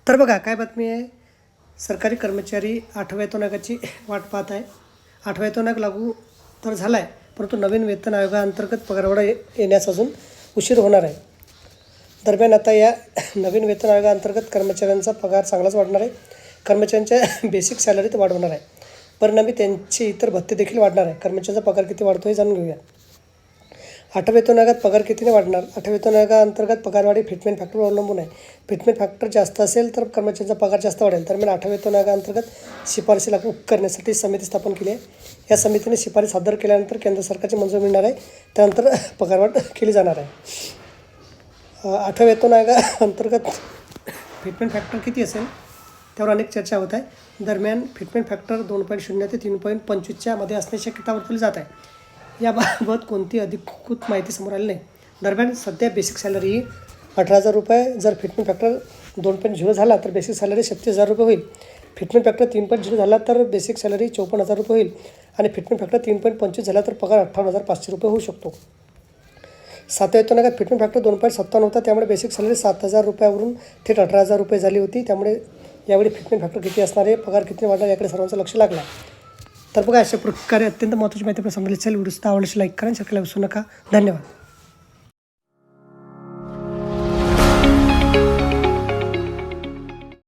तर बघा काय बातमी आहे. सरकारी कर्मचारी 8व्या वेतन आयोगाची वाट पाहत आहे. 8वां वेतन आयोग लागू तर झाला आहे, परंतु नवीन वेतन आयोगाअंतर्गत पगारवाढ येण्यास अजून उशीर होणार आहे. दरम्यान आता या नवीन वेतन आयोगाअंतर्गत कर्मचाऱ्यांचा पगार चांगलाच वाढणार आहे. कर्मचाऱ्यांच्या बेसिक सॅलरीत वाढ होणार आहे. परिणामी त्यांचे इतर भत्ते देखील वाढणार आहे. कर्मचाऱ्यांचा पगार किती वाढतो हे जाणून घेऊया. 8व्या वेतन आयोगात पगार कितीने वाढणार? 8व्या वेतन आयोगाअंतर्गत पगारवाढी फिटमेंट फॅक्टरवर अवलंबून आहे. फिटमेंट फॅक्टर जास्त असेल तर कर्मचाऱ्यांचा पगार जास्त वाढेल. दरम्यान 8व्या वेतन आयोगाअंतर्गत शिफारसी लागू करण्यासाठी समिती स्थापन केली आहे. या समितीने शिफारस सादर केल्यानंतर केंद्र सरकारची मंजुरी मिळणार आहे. त्यानंतर पगारवाढ केली जाणार आहे. 8व्या वेतन आयोगाअंतर्गत फिटमेंट फॅक्टर किती असेल त्यावर अनेक चर्चा होत आहे. दरम्यान फिटमेंट फॅक्टर 2.0 ते 3.25च्या मध्ये असण्याची शक्यता वर्तवली जात आहे. याबाबत कोणती अधिकृत माहिती समोर आली नाही. दरम्यान सध्या बेसिक सॅलरी ही 18,000 रुपये. जर फिटमेंट फॅक्टर 2.0 झाला तर बेसिक सॅलरी 36,000 रुपये होईल. फिटमेंट फॅक्टर 3.0 झाला तर बेसिक सॅलरी 54,000 रुपये होईल आणि फिटमेंट फॅक्टर 3.25 झाला तर पगार 58,500 रुपये होऊ शकतो. 7व्या वेतन आयोगात फिटमेंट फॅक्टर 2.57 होता, त्यामुळे बेसिक सॅलरी 7,000 रुपयावरून थेट 18,000 रुपये झाली होती. त्यामुळे यावेळी फिटमेंट फॅक्टर किती असणार आहे, पगार किती वाढणार याकडे सर्वांचं लक्ष लागलं. तर बघा, अशा प्रकारे अत्यंत महत्त्वाची माहिती आपण समजली. व्हिडिओ आवडल्यास लाईक करा, शेअर करायला विसरू नका. धन्यवाद.